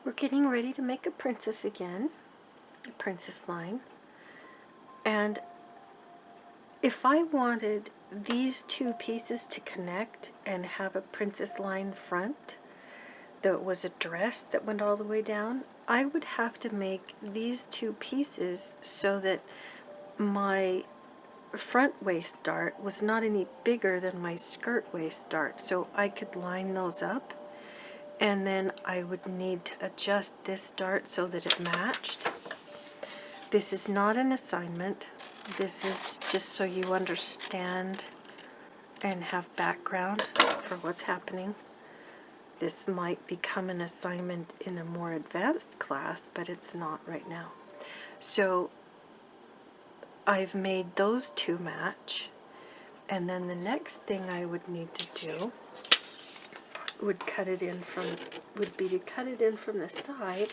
We're getting ready to make a princess again, a princess line. And if I wanted these two pieces to connect and have a princess line front that was a dress that went all the way down, I would have to make these two pieces so that my front waist dart was not any bigger than my skirt waist dart, so I could line those up, and then I would need to adjust this dart so that it matched. This is not an assignment. This is just so you understand and have background for what's happening. This might become an assignment in a more advanced class, but it's not right now. So I've made those two match, and then the next thing I would need to do would be to cut it in from the side,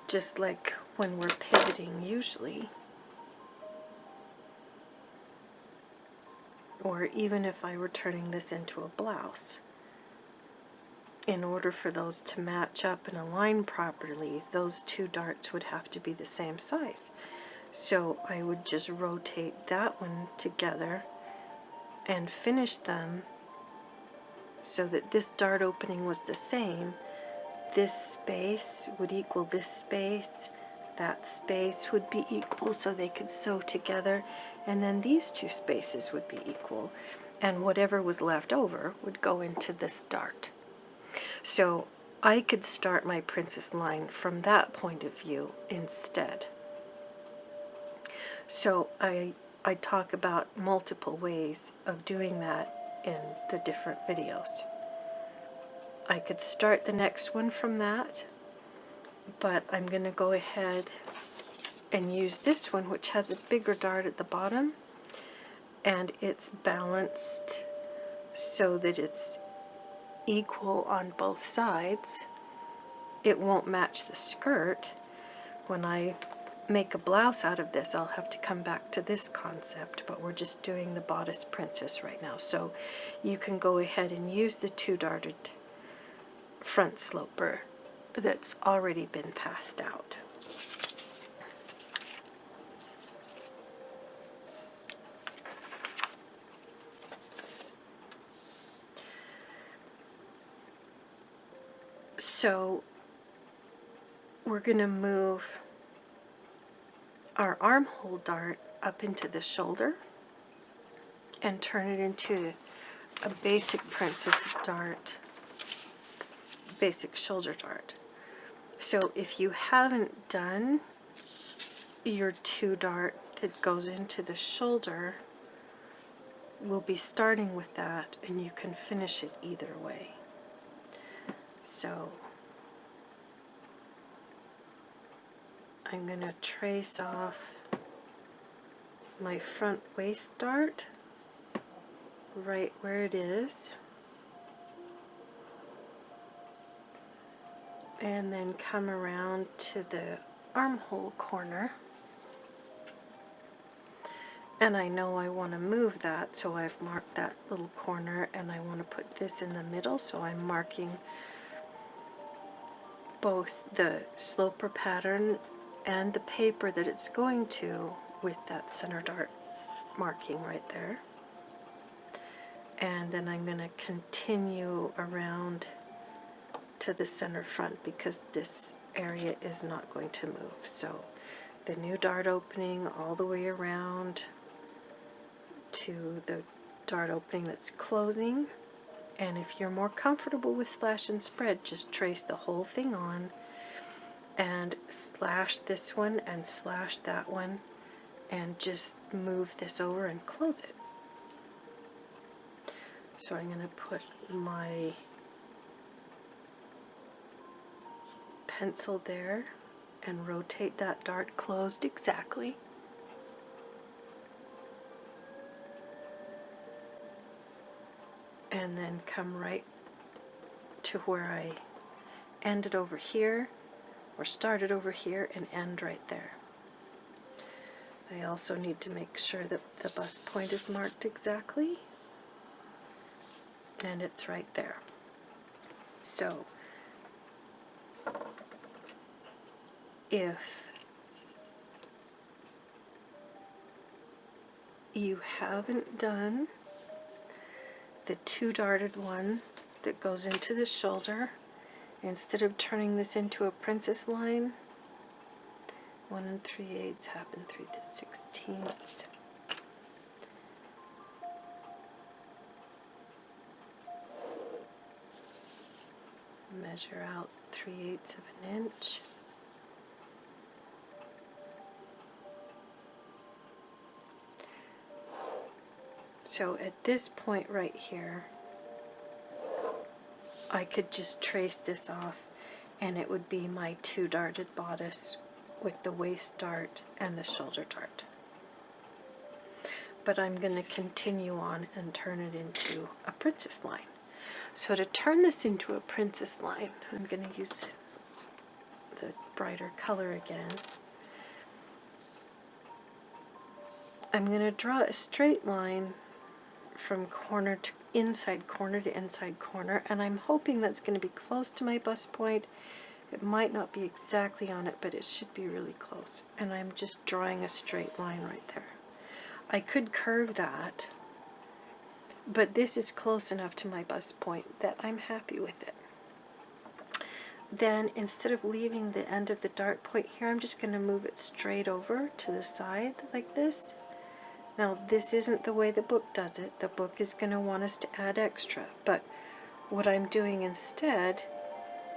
just like when we're pivoting usually, or even if I were turning this into a blouse. In order for those to match up and align properly, those two darts would have to be the same size. So I would just rotate that one together and finish them so that this dart opening was the same. This space would equal this space, that space would be equal so they could sew together, and then these two spaces would be equal, and whatever was left over would go into this dart. So I could start my princess line from that point of view instead. So I talk about multiple ways of doing that in the different videos. I could start the next one from that, but I'm going to go ahead and use this one, which has a bigger dart at the bottom, and it's balanced so that it's equal on both sides. It won't match the skirt. When I make a blouse out of this, I'll have to come back to this concept, but we're just doing the bodice princess right now. So you can go ahead and use the two darted front sloper that's already been passed out. So we're going to move our armhole dart up into the shoulder and turn it into a basic princess dart, basic shoulder dart. So if you haven't done your two dart that goes into the shoulder, we'll be starting with that, and you can finish it either way. So I'm going to trace off my front waist dart right where it is, and then come around to the armhole corner. And I know I want to move that, so I've marked that little corner, and I want to put this in the middle, so I'm marking both the sloper pattern and the paper that it's going to with that center dart marking right there. And then I'm going to continue around to the center front because this area is not going to move. So the new dart opening all the way around to the dart opening that's closing. And if you're more comfortable with slash and spread, just trace the whole thing on and slash this one and slash that one and just move this over and close it. So I'm going to put my pencil there and rotate that dart closed exactly. And then come right to where I ended over here, or started over here and end right there. I also need to make sure that the bust point is marked exactly, and it's right there. So if you haven't done the 2-darted one that goes into the shoulder, instead of turning this into a princess line, 1 3/8 happen 3/16. Measure out 3/8 of an inch. So at this point right here, I could just trace this off and it would be my 2-darted bodice with the waist dart and the shoulder dart. But I'm going to continue on and turn it into a princess line. So to turn this into a princess line, I'm going to use the brighter color again. I'm going to draw a straight line from corner to inside corner, and I'm hoping that's going to be close to my bust point. It might not be exactly on it, but it should be really close. And I'm just drawing a straight line right there. I could curve that, but this is close enough to my bust point that I'm happy with it. Then instead of leaving the end of the dart point here, I'm just going to move it straight over to the side like this. Now this isn't the way the book does it. The book is going to want us to add extra, but what I'm doing instead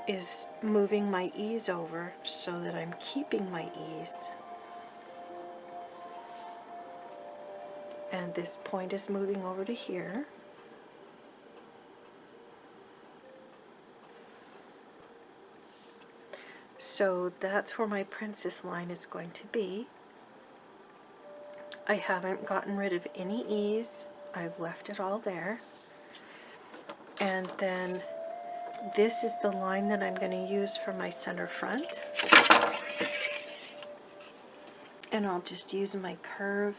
is moving my ease over so that I'm keeping my ease. And this point is moving over to here. So that's where my princess line is going to be. I haven't gotten rid of any ease. I've left it all there. And then this is the line that I'm going to use for my center front. And I'll just use my curve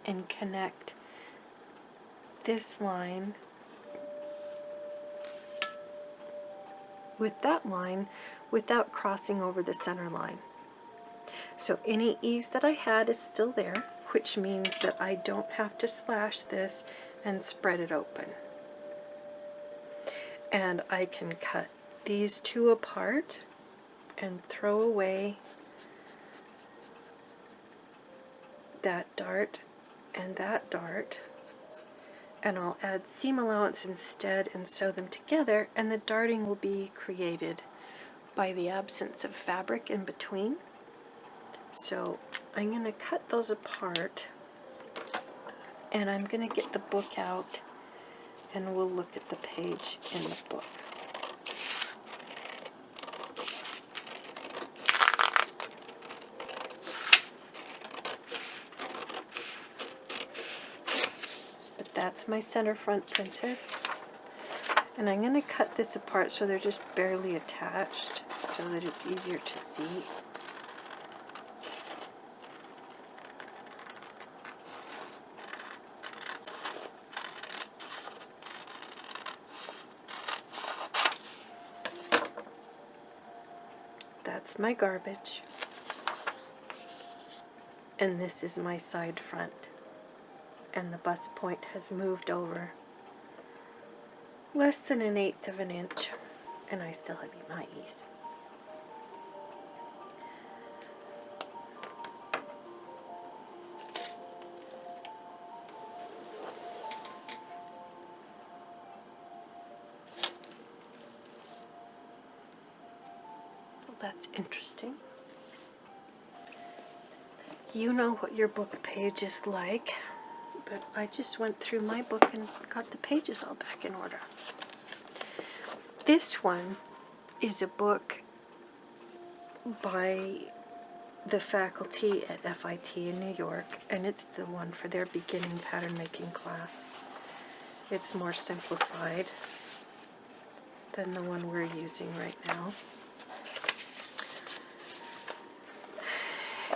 and connect this line with that line without crossing over the center line. So any ease that I had is still there, which means that I don't have to slash this and spread it open. And I can cut these two apart and throw away that dart and that dart, and I'll add seam allowance instead and sew them together, and the darting will be created by the absence of fabric in between. So I'm going to cut those apart, and I'm going to get the book out and we'll look at the page in the book. But that's my center front princess, and I'm going to cut this apart so they're just barely attached so that it's easier to see. That's my garbage, and this is my side front, and the bust point has moved over less than 1/8 of an inch, and I still have my ease. That's interesting. You know what your book page is like, but I just went through my book and got the pages all back in order. This one is a book by the faculty at FIT in New York, and it's the one for their beginning pattern making class. It's more simplified than the one we're using right now.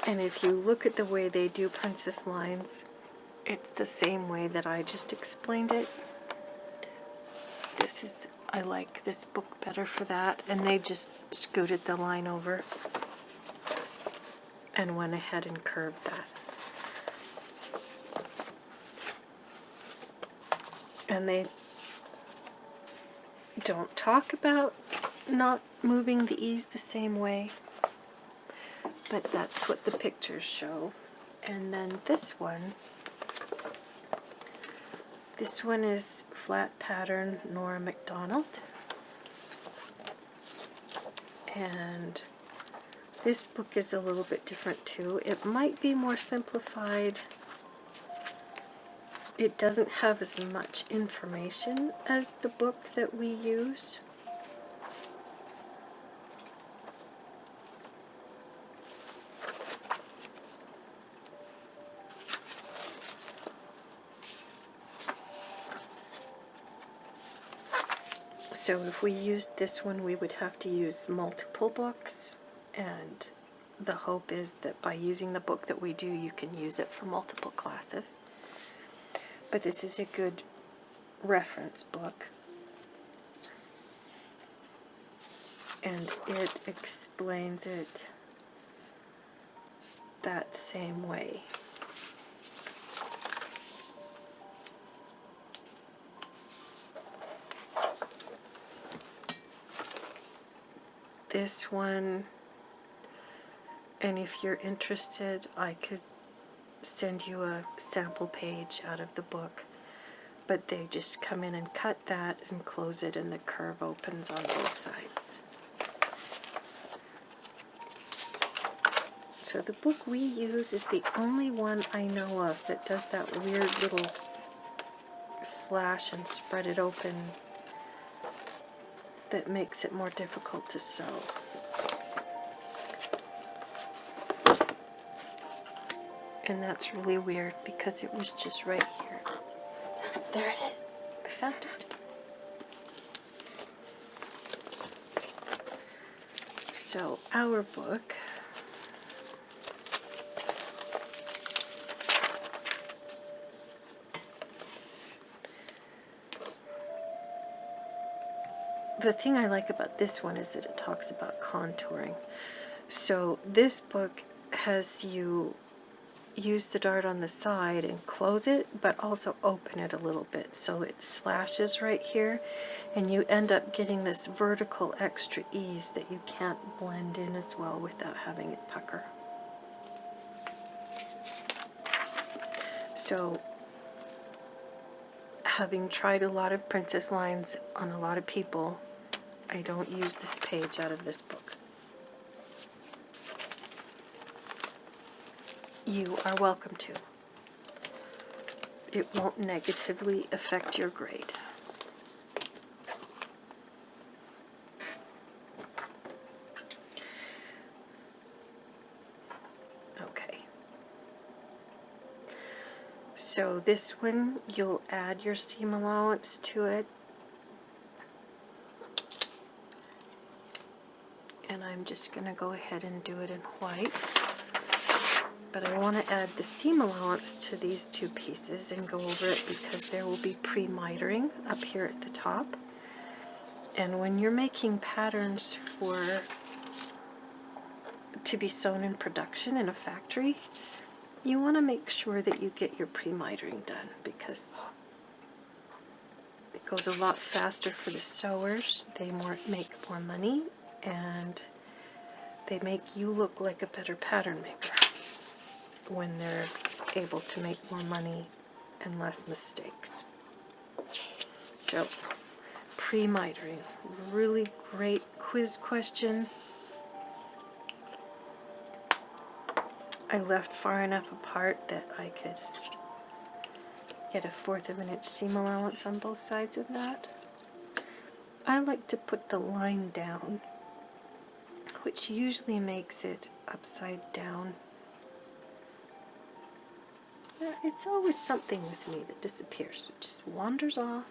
And if you look at the way they do princess lines, it's the same way that I just explained it. This is I like this book better for that, and they just scooted the line over and went ahead and curved that. And they don't talk about not moving the E's the same way, but that's what the pictures show. And then this one is Flat Pattern Nora MacDonald. And this book is a little bit different too. It might be more simplified. It doesn't have as much information as the book that we use. So if we used this one, we would have to use multiple books, and the hope is that by using the book that we do, you can use it for multiple classes. But this is a good reference book, and it explains it that same way. This one, and if you're interested, I could send you a sample page out of the book, but they just come in and cut that and close it, and the curve opens on both sides. So the book we use is the only one I know of that does that weird little slash and spread it open that makes it more difficult to sew. And that's really weird because it was just right here. There it is. I found it. So our book the thing I like about this one is that it talks about contouring. So this book has you use the dart on the side and close it, but also open it a little bit so it slashes right here, and you end up getting this vertical extra ease that you can't blend in as well without having it pucker. So having tried a lot of princess lines on a lot of people, I don't use this page out of this book. You are welcome to. It won't negatively affect your grade. Okay. So this one, you'll add your seam allowance to it. And I'm just going to go ahead and do it in white. But I want to add the seam allowance to these two pieces and go over it because there will be pre-mitering up here at the top. And when you're making patterns to be sewn in production in a factory, you want to make sure that you get your pre-mitering done because it goes a lot faster for the sewers. They make more money, and they make you look like a better pattern maker when they're able to make more money and less mistakes. So, pre-mitering, really great quiz question. I left far enough apart that I could get a 1/4 of an inch seam allowance on both sides of that. I like to put the line down, which usually makes it upside down. It's always something with me that disappears. It just wanders off.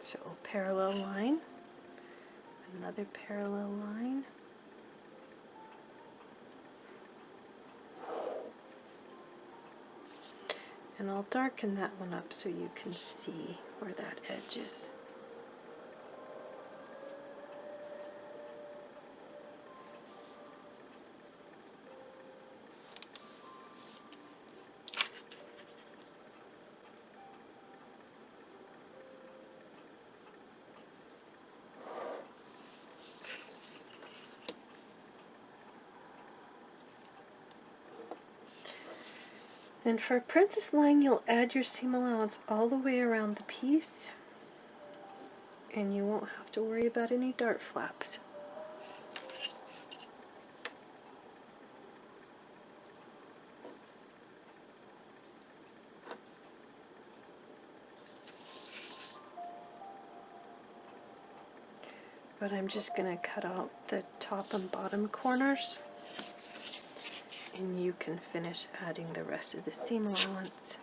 So parallel line, another parallel line. And I'll darken that one up so you can see where that edge is. And for a princess line, you'll add your seam allowance all the way around the piece, and you won't have to worry about any dart flaps. But I'm just going to cut out the top and bottom corners, and you can finish adding the rest of the seam allowance.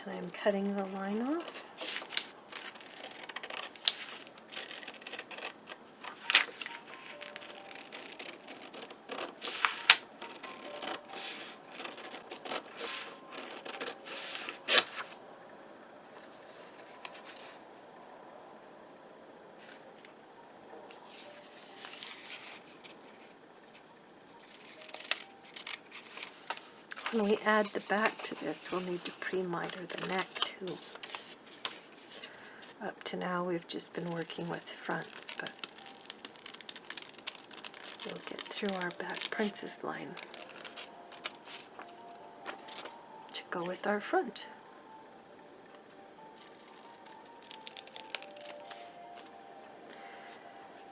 And I'm cutting the line off. When we add the back to this, we'll need to pre-miter the neck too. Up to now, we've just been working with fronts, but we'll get through our back princess line to go with our front.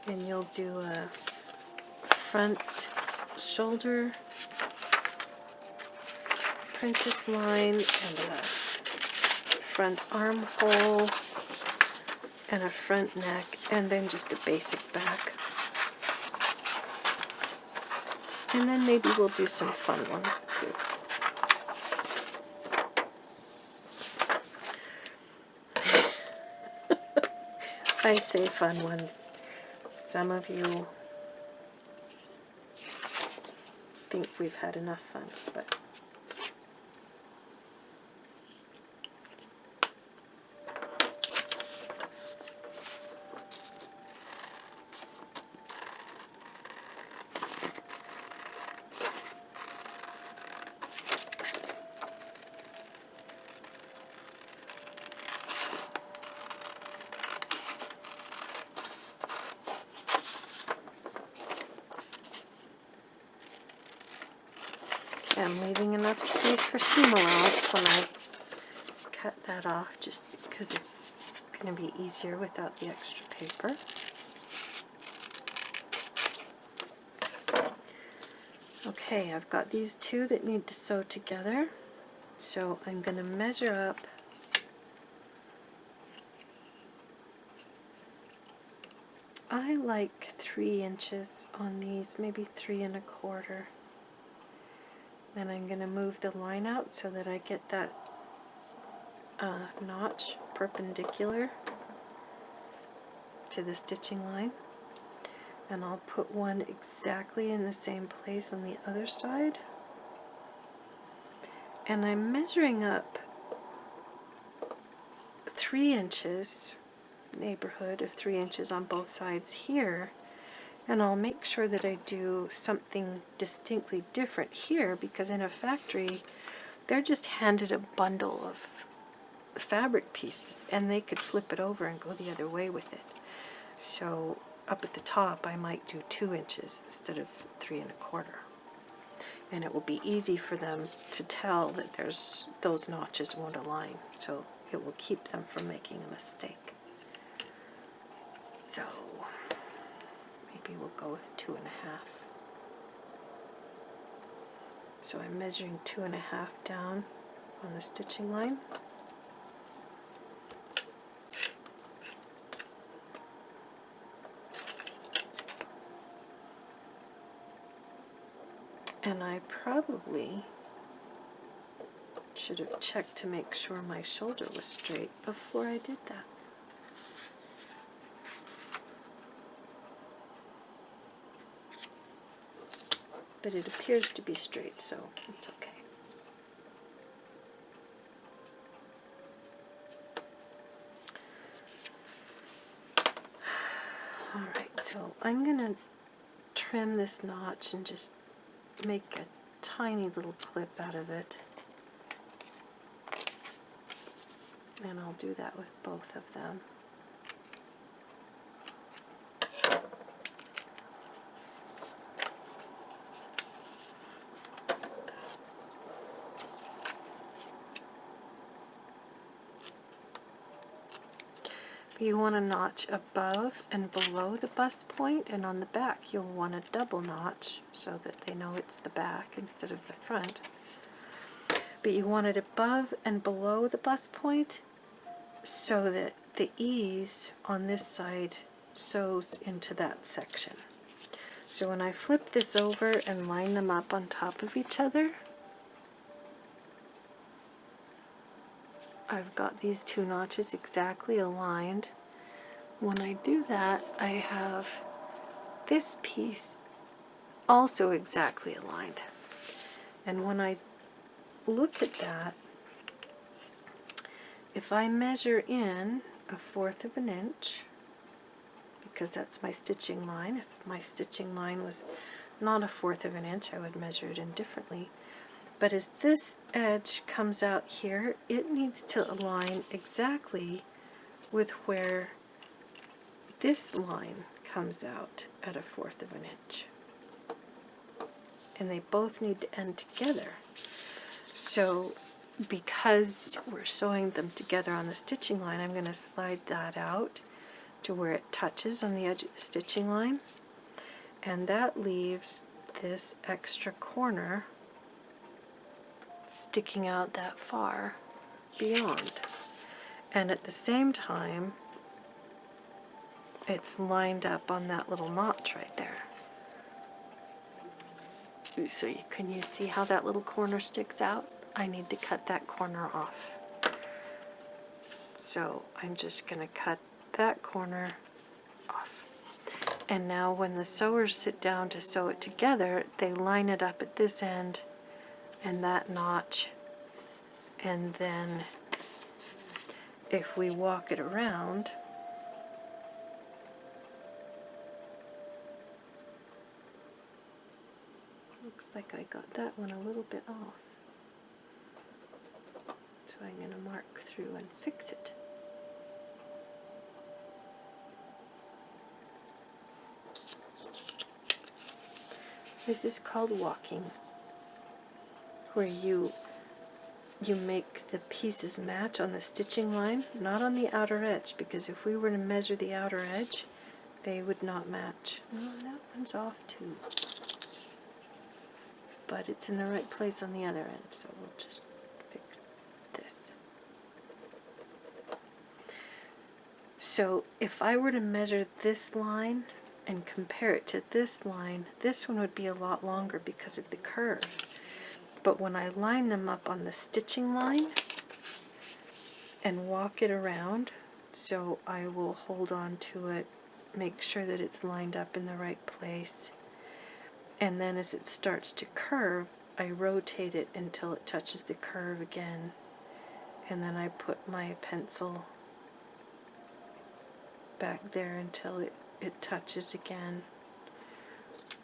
And you'll do a front shoulder princess line and a front armhole and a front neck, and then just a basic back. And then maybe we'll do some fun ones too. I say fun ones. Some of you think we've had enough fun, but I'm leaving enough space for seam allowance when I cut that off, just because it's going to be easier without the extra paper. Okay, I've got these two that need to sew together, so I'm going to measure up I like 3 inches on these, maybe 3 1/4. Then I'm going to move the line out so that I get that notch perpendicular to the stitching line. And I'll put one exactly in the same place on the other side. And I'm measuring up 3 inches, neighborhood of 3 inches on both sides here. And I'll make sure that I do something distinctly different here, because in a factory, they're just handed a bundle of fabric pieces, and they could flip it over and go the other way with it. So up at the top, I might do 2 inches instead of 3 1/4. And it will be easy for them to tell that those notches won't align. So it will keep them from making a mistake. So maybe we'll go with 2 1/2. So I'm measuring 2 1/2 down on the stitching line. And I probably should have checked to make sure my shoulder was straight before I did that. But it appears to be straight, so it's okay. Alright, so I'm going to trim this notch and just make a tiny little clip out of it. And I'll do that with both of them. You want a notch above and below the bust point, and on the back you'll want a double notch so that they know it's the back instead of the front. But you want it above and below the bust point so that the ease on this side sews into that section. So when I flip this over and line them up on top of each other, I've got these two notches exactly aligned. When I do that, I have this piece also exactly aligned. And when I look at that, if I measure in 1/4 of an inch, because that's my stitching line, if my stitching line was not 1/4 of an inch, I would measure it in differently. But as this edge comes out here, it needs to align exactly with where this line comes out at 1/4 of an inch. And they both need to end together. So because we're sewing them together on the stitching line, I'm going to slide that out to where it touches on the edge of the stitching line. And that leaves this extra corner sticking out that far beyond. And at the same time, it's lined up on that little notch right there. So can you see how that little corner sticks out? I need to cut that corner off. So I'm just going to cut that corner off. And now when the sewers sit down to sew it together, they line it up at this end and that notch, and then if we walk it around, looks like I got that one a little bit off. So I'm going to mark through and fix it. This is called walking, where you make the pieces match on the stitching line, not on the outer edge, because if we were to measure the outer edge, they would not match. No, that one's off too. But it's in the right place on the other end, so we'll just fix this. So if I were to measure this line and compare it to this line, this one would be a lot longer because of the curve. But when I line them up on the stitching line and walk it around, so I will hold on to it, make sure that it's lined up in the right place, and then as it starts to curve, I rotate it until it touches the curve again, and then I put my pencil back there until it touches again.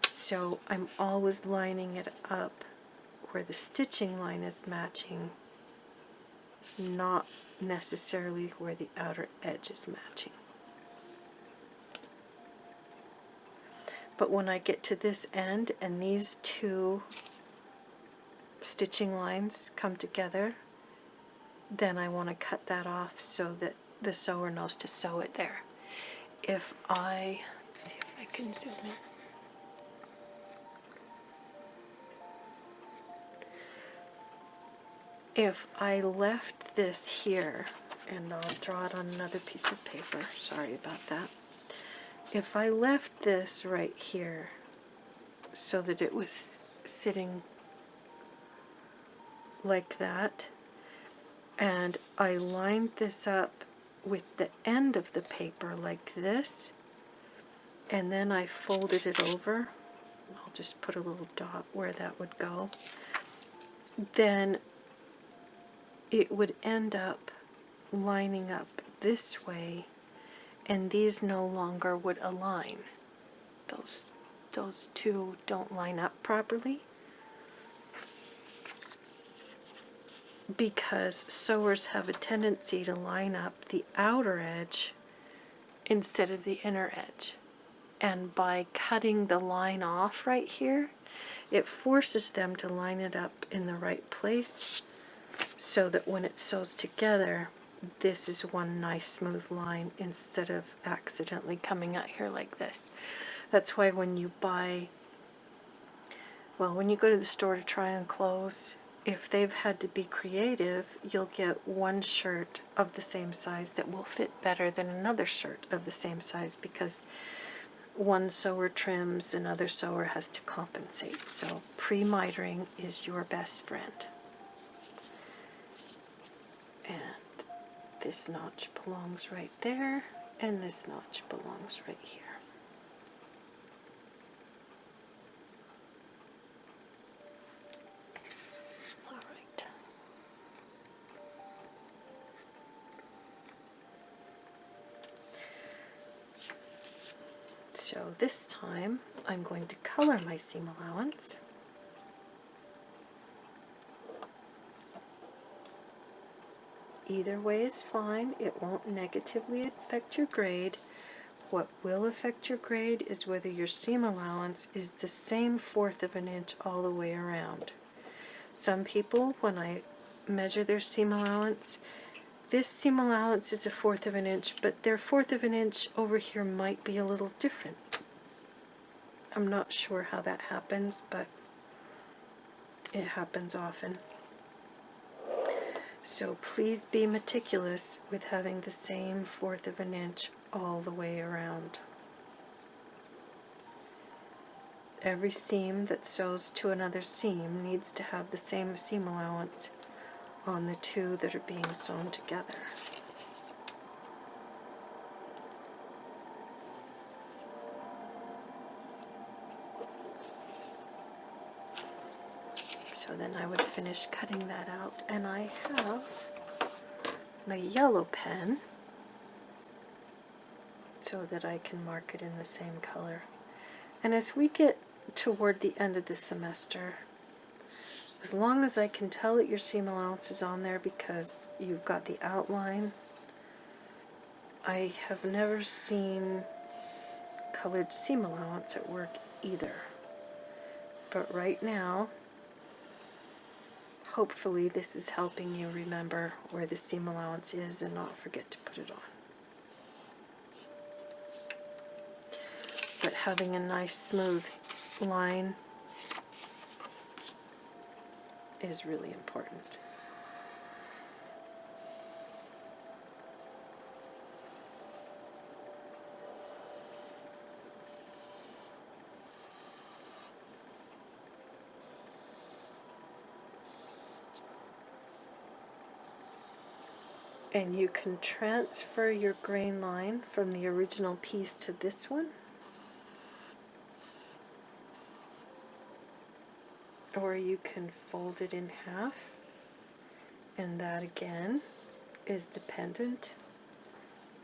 So I'm always lining it up where the stitching line is matching, not necessarily where the outer edge is matching. But when I get to this end and these two stitching lines come together, then I want to cut that off so that the sewer knows to sew it there. If I, let's see if I can zoom in. If I left this here, and I'll draw it on another piece of paper, sorry about that. If I left this right here so that it was sitting like that, and I lined this up with the end of the paper like this, and then I folded it over. I'll just put a little dot where that would go. Then it would end up lining up this way, and these no longer would align. Those two don't line up properly because sewers have a tendency to line up the outer edge instead of the inner edge. And by cutting the line off right here, it forces them to line it up in the right place so that when it sews together, this is one nice smooth line instead of accidentally coming out here like this. That's why when you buy, well, when you go to the store to try on clothes, if they've had to be creative, you'll get one shirt of the same size that will fit better than another shirt of the same size because one sewer trims, another sewer has to compensate. So pre-mitering is your best friend. And this notch belongs right there, and this notch belongs right here. All right. So this time I'm going to color my seam allowance. Either way is fine. It won't negatively affect your grade. What will affect your grade is whether your seam allowance is the same 1/4 of an inch all the way around. Some people, when I measure their seam allowance, this seam allowance is a 1/4 of an inch, but their 1/4 of an inch over here might be a little different. I'm not sure how that happens, but it happens often. So please be meticulous with having the same 1/4 of an inch all the way around. Every seam that sews to another seam needs to have the same seam allowance on the two that are being sewn together. So then I would finish cutting that out, and I have my yellow pen so that I can mark it in the same color. And as we get toward the end of the semester, as long as I can tell that your seam allowance is on there because you've got the outline, I have never seen colored seam allowance at work either. But right now, hopefully this is helping you remember where the seam allowance is and not forget to put it on. But having a nice smooth line is really important. And you can transfer your grain line from the original piece to this one, or you can fold it in half, and that again is dependent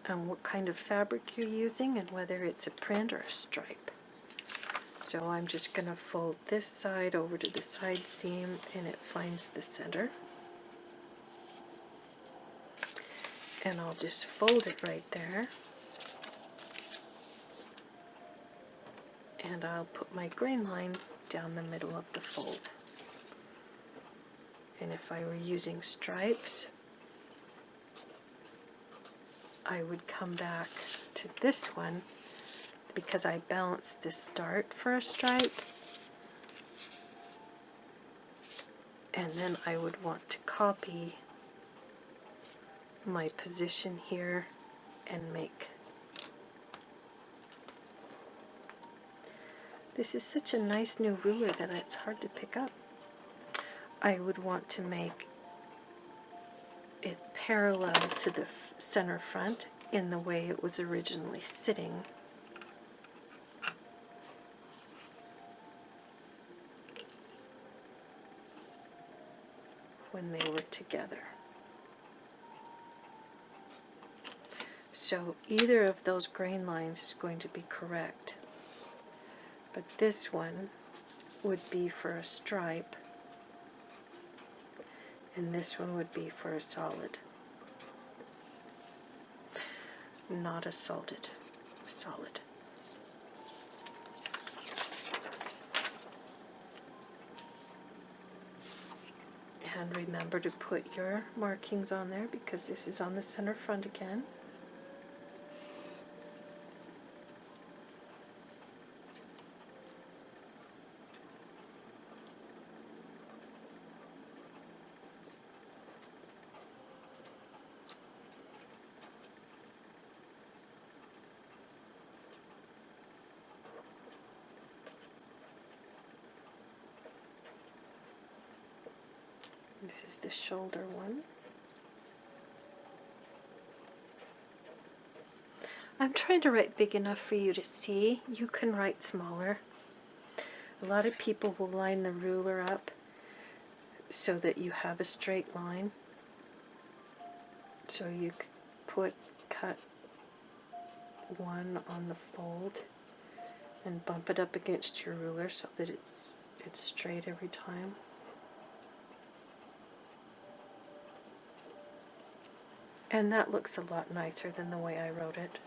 on what kind of fabric you're using and whether it's a print or a stripe. So I'm just going to fold this side over to the side seam and it finds the center. And I'll just fold it right there. And I'll put my grain line down the middle of the fold. And if I were using stripes, I would come back to this one because I balanced this dart for a stripe. And then I would want to copy my position here and make This is such a nice new ruler that it's hard to pick up. I would want to make it parallel to the center front in the way it was originally sitting. When they were together. So either of those grain lines is going to be correct. But this one would be for a stripe, and this one would be for a solid. Not a solid. And remember to put your markings on there because this is on the center front again. This is the shoulder one. I'm trying to write big enough for you to see. You can write smaller. A lot of people will line the ruler up so that you have a straight line. So you could cut one on the fold and bump it up against your ruler so that it's straight every time. And that looks a lot nicer than the way I wrote it.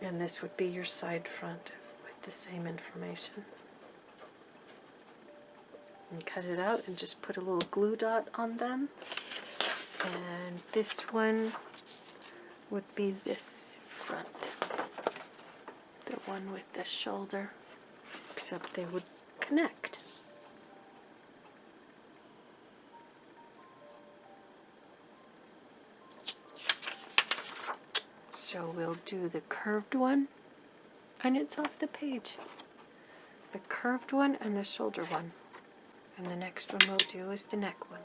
And this would be your side front with the same information. And cut it out and just put a little glue dot on them. And this one would be this front. The one with the shoulder, except they would connect. So we'll do the curved one, and it's off the page. The curved one and the shoulder one. And the next one we'll do is the neck one.